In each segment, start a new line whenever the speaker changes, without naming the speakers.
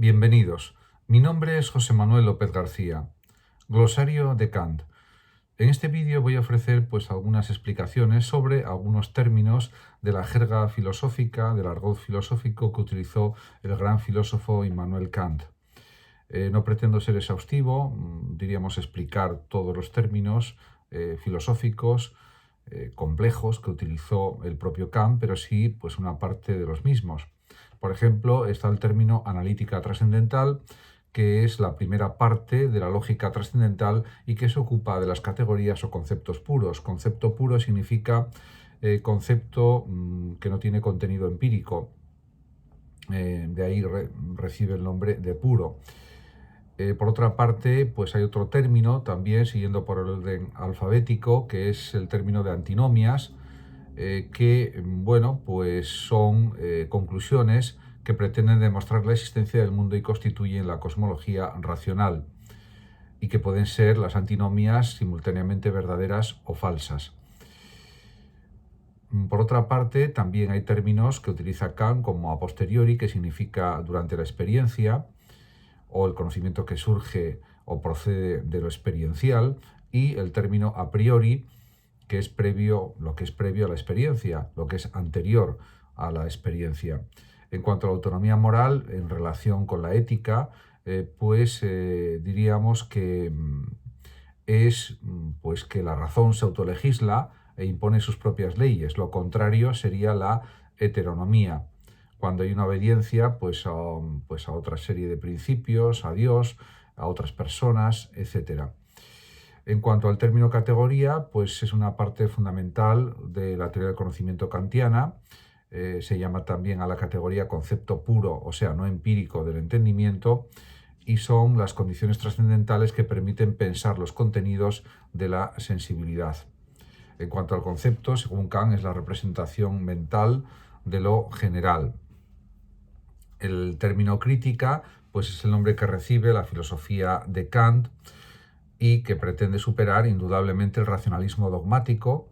Bienvenidos. Mi nombre es José Manuel López García. Glosario de Kant. En este vídeo voy a ofrecer algunas explicaciones sobre algunos términos de la jerga filosófica, del argot filosófico que utilizó el gran filósofo Immanuel Kant. No pretendo ser exhaustivo, diríamos explicar todos los términos filosóficos complejos que utilizó el propio Kant, pero sí una parte de los mismos. Por ejemplo, está el término analítica trascendental, que es la primera parte de la lógica trascendental y que se ocupa de las categorías o conceptos puros. Concepto puro significa concepto que no tiene contenido empírico. De ahí recibe el nombre de puro. Por otra parte, hay otro término también, siguiendo por el orden alfabético, que es el término de antinomias, que son conclusiones que pretenden demostrar la existencia del mundo y constituyen la cosmología racional, y que pueden ser las antinomias simultáneamente verdaderas o falsas. Por otra parte, también hay términos que utiliza Kant como a posteriori, que significa durante la experiencia, o el conocimiento que surge o procede de lo experiencial, y el término a priori, que es previo, lo que es previo a la experiencia, lo que es anterior a la experiencia. En cuanto a la autonomía moral en relación con la ética, diríamos que es que la razón se autolegisla e impone sus propias leyes. Lo contrario sería la heteronomía, cuando hay una obediencia a otra serie de principios, a Dios, a otras personas, etc. En cuanto al término categoría, es una parte fundamental de la teoría del conocimiento kantiana. Se llama también a la categoría concepto puro, o sea, no empírico del entendimiento, y son las condiciones trascendentales que permiten pensar los contenidos de la sensibilidad. En cuanto al concepto, según Kant, es la representación mental de lo general. El término crítica es el nombre que recibe la filosofía de Kant y que pretende superar indudablemente el racionalismo dogmático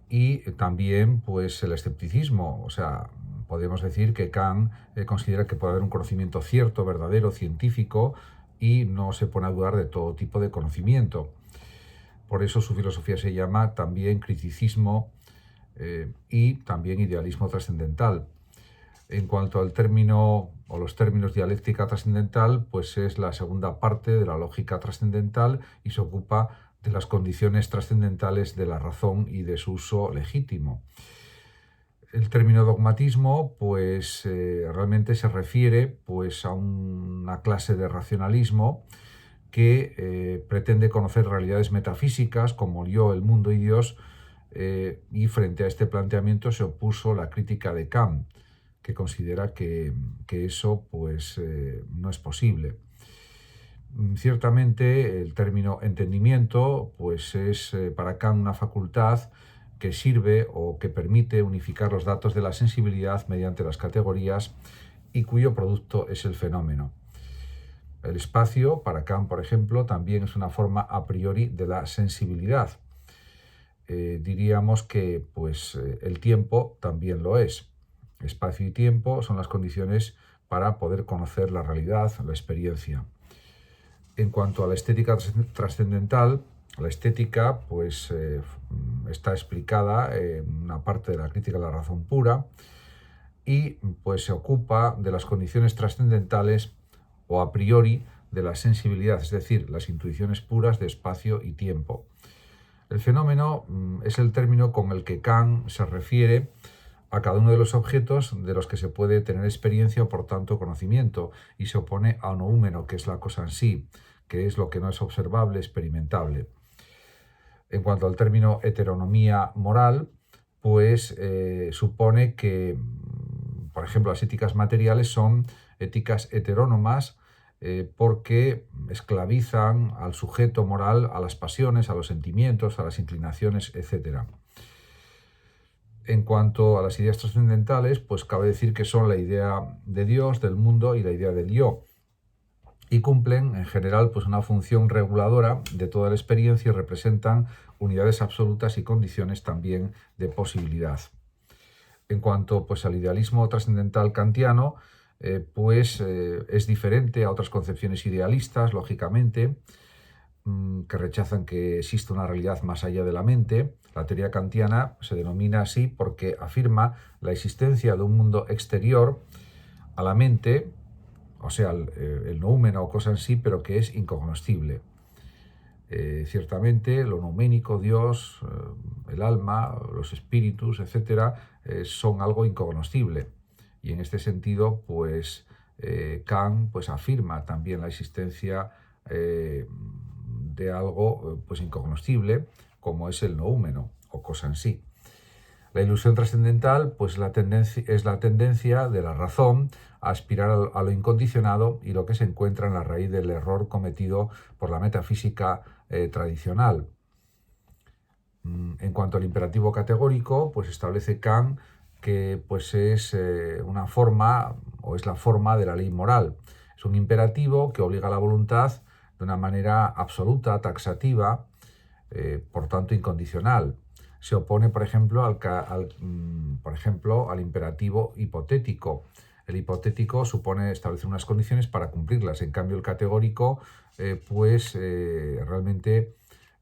y también el escepticismo. O sea, podemos decir que Kant considera que puede haber un conocimiento cierto, verdadero, científico, y no se pone a dudar de todo tipo de conocimiento. Por eso su filosofía se llama también criticismo y también idealismo trascendental. En cuanto al término o los términos dialéctica trascendental, es la segunda parte de la lógica trascendental y se ocupa de las condiciones trascendentales de la razón y de su uso legítimo. El término dogmatismo realmente se refiere a una clase de racionalismo que pretende conocer realidades metafísicas como yo, el mundo y Dios, y frente a este planteamiento se opuso la crítica de Kant, que considera que eso no es posible. Ciertamente el término entendimiento es para Kant una facultad que sirve o que permite unificar los datos de la sensibilidad mediante las categorías y cuyo producto es el fenómeno. El espacio, para Kant, por ejemplo, también es una forma a priori de la sensibilidad. Diríamos que el tiempo también lo es. Espacio y tiempo son las condiciones para poder conocer la realidad, la experiencia. En cuanto a la estética trascendental, la estética está explicada en una parte de la crítica de la razón pura y se ocupa de las condiciones trascendentales o a priori de la sensibilidad, es decir, las intuiciones puras de espacio y tiempo. El fenómeno es el término con el que Kant se refiere a cada uno de los objetos de los que se puede tener experiencia o por tanto conocimiento, y se opone a noúmeno, que es la cosa en sí, que es lo que no es observable, experimentable. En cuanto al término heteronomía moral, supone que, por ejemplo, las éticas materiales son éticas heterónomas porque esclavizan al sujeto moral a las pasiones, a los sentimientos, a las inclinaciones, etc. En cuanto a las ideas trascendentales, cabe decir que son la idea de Dios, del mundo y la idea del yo, y cumplen en general una función reguladora de toda la experiencia y representan unidades absolutas y condiciones también de posibilidad. En cuanto al idealismo trascendental kantiano, es diferente a otras concepciones idealistas, lógicamente, que rechazan que existe una realidad más allá de la mente. La teoría kantiana se denomina así porque afirma la existencia de un mundo exterior a la mente, o sea, el noúmeno o cosa en sí, pero que es incognoscible. Ciertamente, lo nouménico, Dios, el alma, los espíritus, etcétera, son algo incognoscible. Y en este sentido, pues Kant pues, afirma también la existencia de algo pues, incognoscible, como es el noúmeno o cosa en sí. La ilusión trascendental pues, es la tendencia de la razón a aspirar a lo incondicionado y lo que se encuentra en la raíz del error cometido por la metafísica tradicional. En cuanto al imperativo categórico, pues establece Kant que pues, es una forma o es la forma de la ley moral. Es un imperativo que obliga a la voluntad de una manera absoluta, taxativa, por tanto incondicional. Se opone, por ejemplo, al imperativo hipotético. El hipotético supone establecer unas condiciones para cumplirlas. En cambio, el categórico, realmente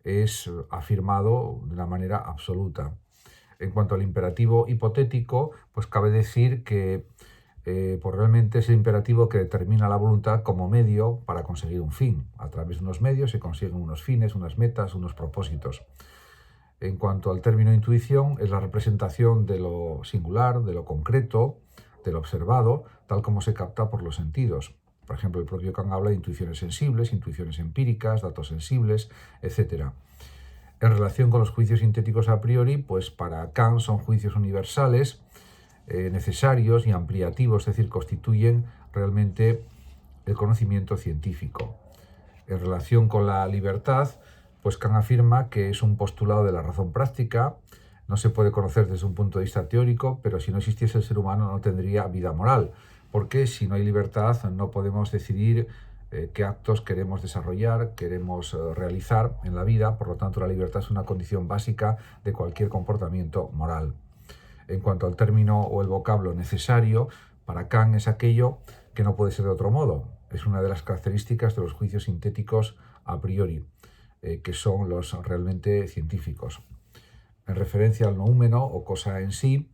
es afirmado de una manera absoluta. En cuanto al imperativo hipotético, pues cabe decir que pues realmente es el imperativo que determina la voluntad como medio para conseguir un fin. A través de unos medios se consiguen unos fines, unas metas, unos propósitos. En cuanto al término intuición, es la representación de lo singular, de lo concreto, de lo observado, tal como se capta por los sentidos. Por ejemplo, el propio Kant habla de intuiciones sensibles, intuiciones empíricas, datos sensibles, etc. En relación con los juicios sintéticos a priori, pues para Kant son juicios universales, necesarios y ampliativos, es decir, constituyen realmente el conocimiento científico. En relación con la libertad, pues Kant afirma que es un postulado de la razón práctica, no se puede conocer desde un punto de vista teórico, pero si no existiese el ser humano no tendría vida moral, porque si no hay libertad no podemos decidir qué actos queremos desarrollar, queremos realizar en la vida, por lo tanto la libertad es una condición básica de cualquier comportamiento moral. En cuanto al término o el vocablo necesario, para Kant es aquello que no puede ser de otro modo. Es una de las características de los juicios sintéticos a priori, que son los realmente científicos. En referencia al noúmeno o cosa en sí,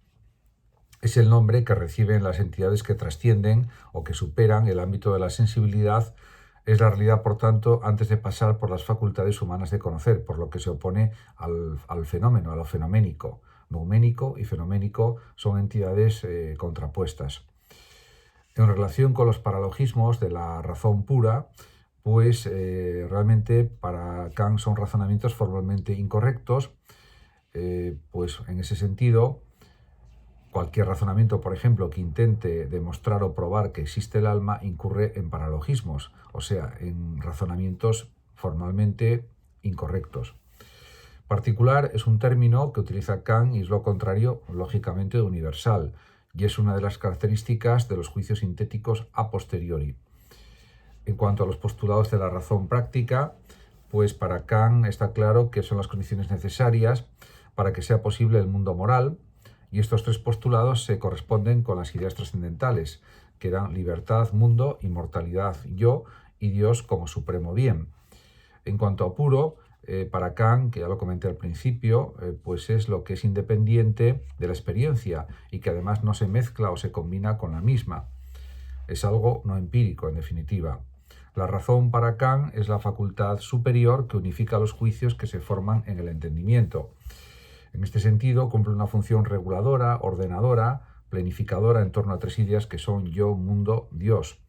es el nombre que reciben las entidades que trascienden o que superan el ámbito de la sensibilidad. Es la realidad, por tanto, antes de pasar por las facultades humanas de conocer, por lo que se opone al fenómeno, a lo fenoménico. Nouménico y fenoménico son entidades contrapuestas. En relación con los paralogismos de la razón pura, pues realmente para Kant son razonamientos formalmente incorrectos, pues en ese sentido, cualquier razonamiento, por ejemplo, que intente demostrar o probar que existe el alma incurre en paralogismos, o sea, en razonamientos formalmente incorrectos. Particular es un término que utiliza Kant y es lo contrario, lógicamente, de universal, y es una de las características de los juicios sintéticos a posteriori. En cuanto a los postulados de la razón práctica, pues para Kant está claro que son las condiciones necesarias para que sea posible el mundo moral, y estos tres postulados se corresponden con las ideas trascendentales, que eran libertad, mundo, inmortalidad, yo y Dios como supremo bien. En cuanto a puro, para Kant, que ya lo comenté al principio, pues es lo que es independiente de la experiencia y que además no se mezcla o se combina con la misma. Es algo no empírico, en definitiva. La razón para Kant es la facultad superior que unifica los juicios que se forman en el entendimiento. En este sentido, cumple una función reguladora, ordenadora, planificadora en torno a tres ideas que son yo, mundo, Dios.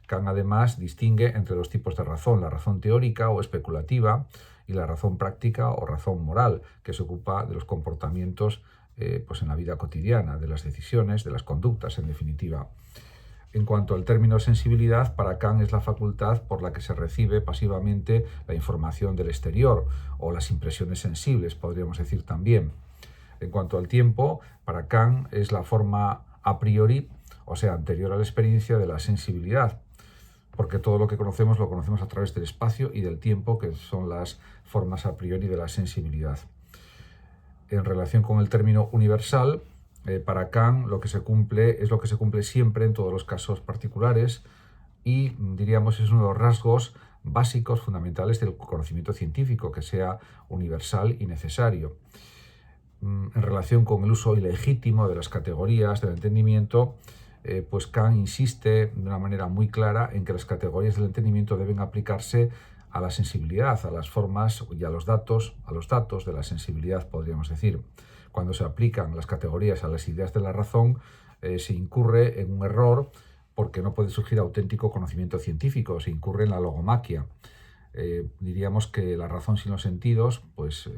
Kant además distingue entre dos tipos de razón, la razón teórica o especulativa y la razón práctica o razón moral, que se ocupa de los comportamientos pues en la vida cotidiana, de las decisiones, de las conductas, en definitiva. En cuanto al término sensibilidad, para Kant es la facultad por la que se recibe pasivamente la información del exterior, o las impresiones sensibles, podríamos decir también. En cuanto al tiempo, para Kant es la forma a priori, o sea, anterior a la experiencia de la sensibilidad, porque todo lo que conocemos lo conocemos a través del espacio y del tiempo, que son las formas a priori de la sensibilidad. En relación con el término universal, Para Kant lo que se cumple es lo que se cumple siempre en todos los casos particulares y diríamos es uno de los rasgos básicos, fundamentales del conocimiento científico, que sea universal y necesario. En relación con el uso ilegítimo de las categorías del entendimiento, pues Kant insiste de una manera muy clara en que las categorías del entendimiento deben aplicarse a la sensibilidad, a las formas y a los datos de la sensibilidad, podríamos decir. Cuando se aplican las categorías a las ideas de la razón, se incurre en un error porque no puede surgir auténtico conocimiento científico, se incurre en la logomaquia. Diríamos que la razón sin los sentidos pues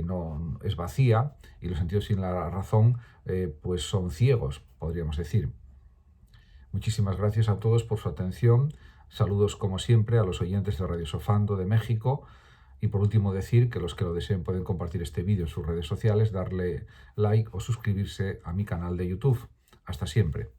no es vacía y los sentidos sin la razón pues son ciegos, podríamos decir. Muchísimas gracias a todos por su atención. Saludos como siempre a los oyentes de Radio Sofando de México. Y por último decir que los que lo deseen pueden compartir este vídeo en sus redes sociales, darle like o suscribirse a mi canal de YouTube. Hasta siempre.